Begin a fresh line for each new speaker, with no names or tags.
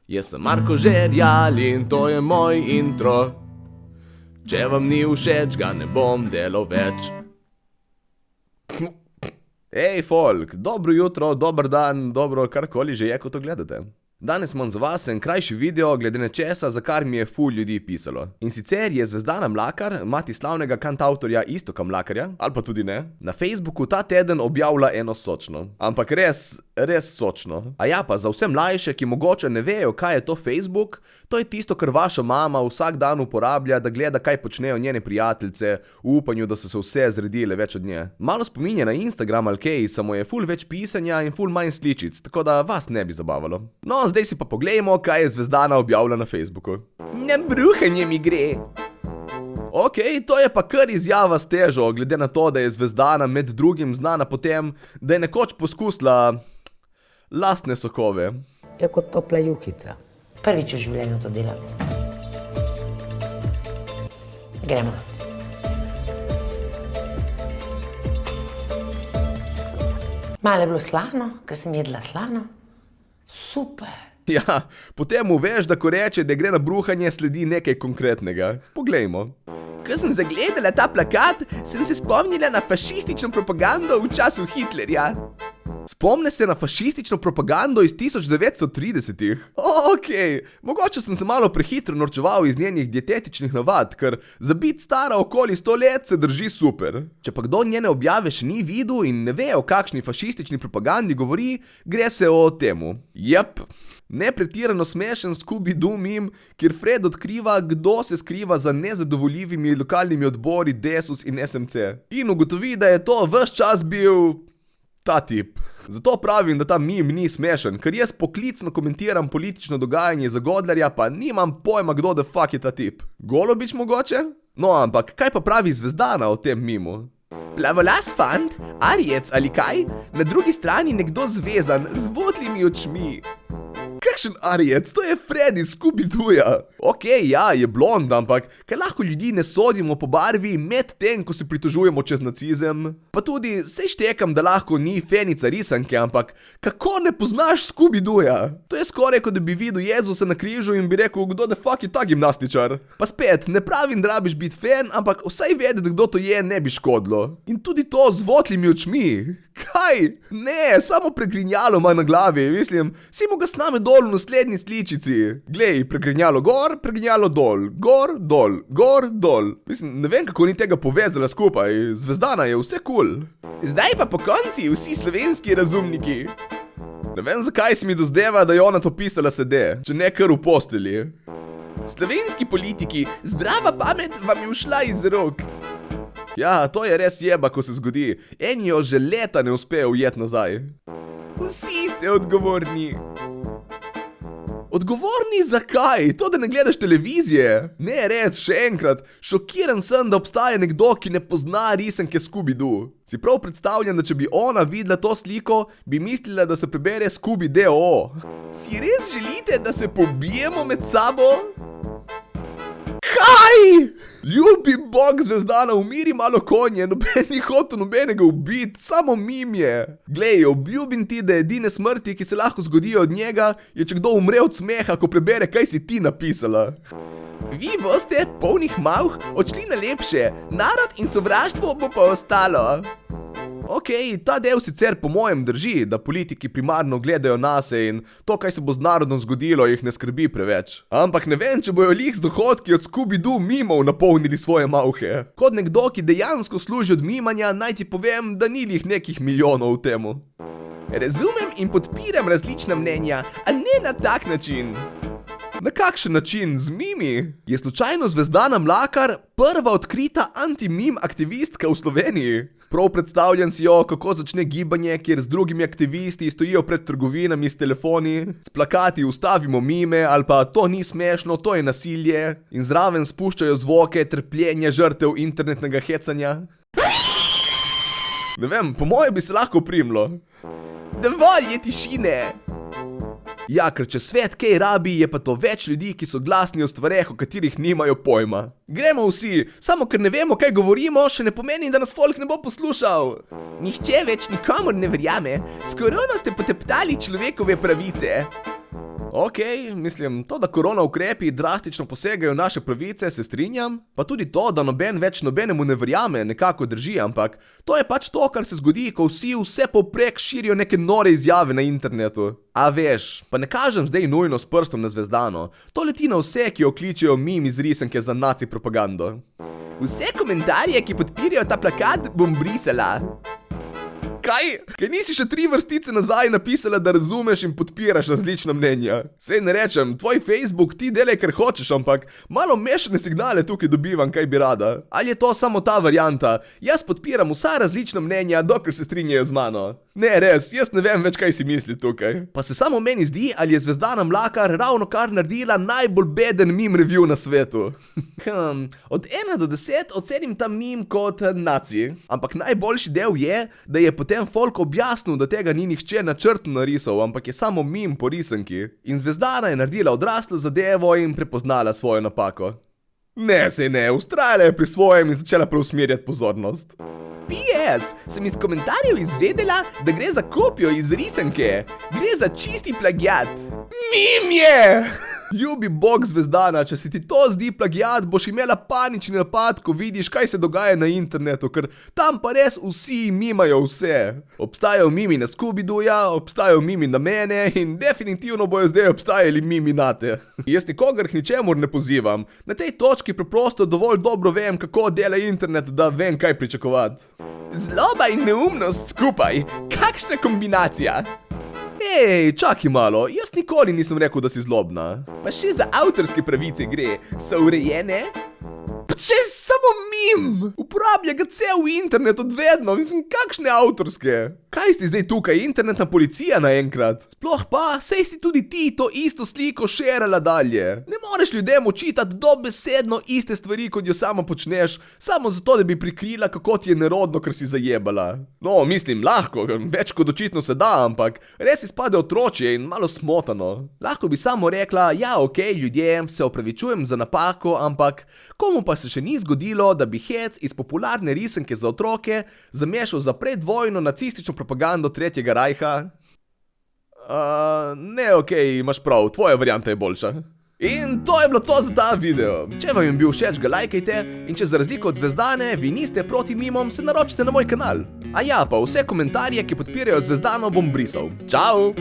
Jaz sem Marko Žerjal in to je moj intro. Če vam ni všeč, ga ne bom delal več. Ej, folk, dobro jutro, dober dan, dobro karkoli že je, ko to gledate. Danes imam za vas en krajši video glede nečesa, za kar mi je ful ljudi pisalo. In sicer je Zvezdana Mlakar, mati slavnega kantavtorja Iztoka Mlakarja, ali pa tudi ne, na Facebooku ta teden objavila eno sočno. Ampak res sočno. A ja, pa za vse mlajše, ki mogoče ne vejo, kaj je to Facebook, to je tisto, kar vaša mama vsak dan uporablja, da gleda, kaj počnejo njene prijateljice, v upanju, da so se vse zredile več od nje. Malo spominja na Instagram ali kaj, samo je ful več pisanja in ful manj sličic, tako da vas ne bi zabavalo. No, zdaj si pa poglejmo, kaj je Zvezdana objavila na Facebooku. Na bruhanje mi gre. Ok, to je pa kar izjava s težo, glede na to, da je Zvezdana med drugim znana po tem, da je nekoč poskusila lastne sokove.
Je kot topla juhica.
Prvič v življenju to delam. Gremo. Malo je bilo slano, ker sem jedla slano. Super.
Ja, potem veš, da ko reče, da gre na bruhanje, sledi nekaj konkretnega. Poglejmo. Ko sem zagledala ta plakat, sem se spomnila na fašistično propagando v času Hitlerja. Spomne se na fašistično propagando iz 1930-ih? Ok, mogoče sem se malo prehitro norčeval iz njenih dietetičnih navad, ker za biti stara okoli 100 let se drži super. Če pa kdo njene objave še ni videl in ne ve, o kakšni fašistični propagandi govori, gre se o temu. Jep. Nepretirano smešen Scooby-Doo meme, kjer Fred odkriva, kdo se skriva za nezadovoljivimi lokalnimi odbori Desus in SMC. In ugotovi, da je to ves čas bil ta tip. Zato pravim, da ta meme ni smešen, ker jaz poklicno komentiram politično dogajanje za Godlerja, pa nimam pojma, kdo the fuck je ta tip. Golobič mogoče? No, ampak kaj pa pravi Zvezdana o tem memu? Plavolas fant, Arijec ali kaj, na drugi strani nekdo zvezan z votlimi očmi. Kakšen Arijec? To je Fred iz Scooby-Dooja. Ok, ja, je blond, ampak kaj lahko ljudi ne sodimo po barvi med tem, ko se pritožujemo čez nacizem? Pa tudi, sej štekam, da lahko ni fenica risanke, ampak kako ne poznaš Scooby-Dooja? To je skoraj, kot da bi videl Jezusa na križu in bi rekel, kdo the fuck je ta gimnastičar? Pa spet, ne pravim, da rabiš biti fan, ampak vsaj vedeti, kdo to je, ne bi škodilo. In tudi to z votlimi očmi. Kaj? Ne, samo pregrinjalo ima na glavi, mislim, si mu ga sname dol v naslednji sličici. Glej, pregrinjalo gor, pregrinjalo dol, gor, dol, gor, dol. Mislim, ne vem, kako ni tega povezala skupaj, Zvezdana je vse cool. Zdaj pa po konci vsi slovenski razumniki. Ne vem, zakaj se mi dozdeva, da je ona to pisala sede, če ne kar v postelji. Slovenski politiki, zdrava pamet vam je ušla iz rok. Ja, to je res jeba, ko se zgodi. Eni jo že leta ne uspejo ujeti nazaj. Vsi ste odgovorni. Odgovorni zakaj? To, da ne gledaš televizije? Ne, res, še enkrat. Šokiran sem, da obstaja nekdo, ki ne pozna risanke Scooby-Doo. Si prav predstavljam, da če bi ona videla to sliko, bi mislila, da se prebere Scooby-Doo. Si res želite, da se pobijemo med sabo? Kaj? Ljubi bog, Zvezdana, umiri malo konje, noben ni hotel nobenega ubiti, samo mim je. Glej, obljubim ti, da edine smrti, ki se lahko zgodijo od njega, je, če kdo umre od smeha, ko prebere, kaj si ti napisala. Vi boste, polnih mavh, odšli na lepše, narod in sovraštvo bo pa ostalo. Ok, ta del sicer po mojem drži, da politiki primarno gledajo nase in to, kaj se bo z narodom zgodilo, jih ne skrbi preveč. Ampak ne vem, če bojo lih z dohodki od Scooby-Doo mimov napolnili svoje malhe. Kot nekdo, ki dejansko služi od mimanja, naj ti povem, da ni lih nekih milijonov v temu. Razumem in podpiram različna mnenja, a ne na tak način. Na kakšen način? Z mimi? Je slučajno Zvezdana Mlakar prva odkrita anti-mim aktivistka v Sloveniji? Prav predstavljam si jo, kako začne gibanje, kjer z drugimi aktivisti stojijo pred trgovinami s telefoni, s plakati ustavimo mime ali pa to ni smešno, to je nasilje in zraven spuščajo zvoke trpljenja žrtev internetnega hecanja. Ne vem, po moje bi se lahko primlo. Dovolj je tišine! Ja, ker če svet kaj rabi, je pa to več ljudi, ki so glasni o stvareh, o katerih nimajo pojma. Gremo vsi, samo ker ne vemo, kaj govorimo, še ne pomeni, da nas folk ne bo poslušal. Nihče več nikomur ne verjame, s korono ste poteptali človekove pravice. Ok, mislim, to, da korona ukrepi drastično posegajo v naše pravice, se strinjam, pa tudi to, da noben več nobenemu ne verjame, nekako drži, ampak to je pač to, kar se zgodi, ko vsi vse povprek širijo neke nore izjave na internetu. A veš, pa ne kažem zdaj nujno s prstom na Zvezdano, to leti na vse, ki jo kličejo mim iz risanke za naci propagando. Vse komentarje, ki podpirajo ta plakat, bom brisala. Kaj? Kaj nisi še 3 vrstice nazaj napisala, da razumeš in podpiraš različna mnenja? Sej ne rečem, tvoj Facebook ti delaj, kar hočeš, ampak malo mešane signale tukaj dobivam, kaj bi rada. Ali je to samo ta varianta? Jaz podpiram vsa različna mnenja, dokler se strinjajo z mano. Ne, res, jaz ne vem več, kaj si misli tukaj. Pa se samo meni zdi, ali je Zvezdana Mlakar ravno kar naredila najbolj beden meme review na svetu. Od 1 do 10 ocenim ta meme kot naci. Ampak najboljši del je, da je potem folk objasnil, da tega ni nihče načrtno narisal, ampak je samo meme po risanki. In Zvezdana je naredila odraslo zadevo in prepoznala svojo napako. Ne, sej ne, vztrajala je pri svojem in začela preusmerjati pozornost. PS, sem iz komentarjev izvedela, da gre za kopijo iz risanke. Gre za čisti plagiat. Mim je! Ljubi bog Zvezdana, če se ti to zdi plagiat, boš imela panični napad, ko vidiš, kaj se dogaja na internetu, ker tam pa res vsi mimajo vse. Obstajajo mimi na Scooby-Dooja, obstajajo mimi na mene in definitivno bojo zdaj obstajali mimi nate. Jaz nikogar k ničemur ne pozivam. Na tej točki preprosto dovolj dobro vem, kako dela internet, da vem, kaj pričakovati. Zloba in neumnost skupaj. Kakšna kombinacija? Ej, čakaj malo, jaz nikoli nisem rekel, da si zlobna. Pa še za avtorske pravice gre, so urejene? Pa če samo mim! Uporablja ga cel internet odvedno, mislim, kakšne avtorske? Kaj si zdaj tukaj, internetna policija naenkrat? Sploh pa, sej si tudi ti to isto sliko šerala dalje. Ne moreš ljudem očitati dobesedno iste stvari, kot jo sama počneš, samo zato, da bi prikrila, kako ti je nerodno, ker si zajebala. No, mislim, lahko, več kot očitno se da, ampak res izpade otročje in malo smotano. Lahko bi samo rekla, ja, okej, ljudje, se opravičujem za napako, ampak komu pa se še ni zgodilo, da bi hec iz popularne risanke za otroke zamešal za predvojno nacistično propagando Tretjega rajha? Ne, okej, imaš prav, tvoja varianta je boljša. In to je bilo to za ta video. Če vam je bil všeč, ga lajkajte, in če za razliko od Zvezdane vi niste proti mimom, se naročite na moj kanal. A ja, pa vse komentarje, ki podpirajo Zvezdano, bom brisal. Čau!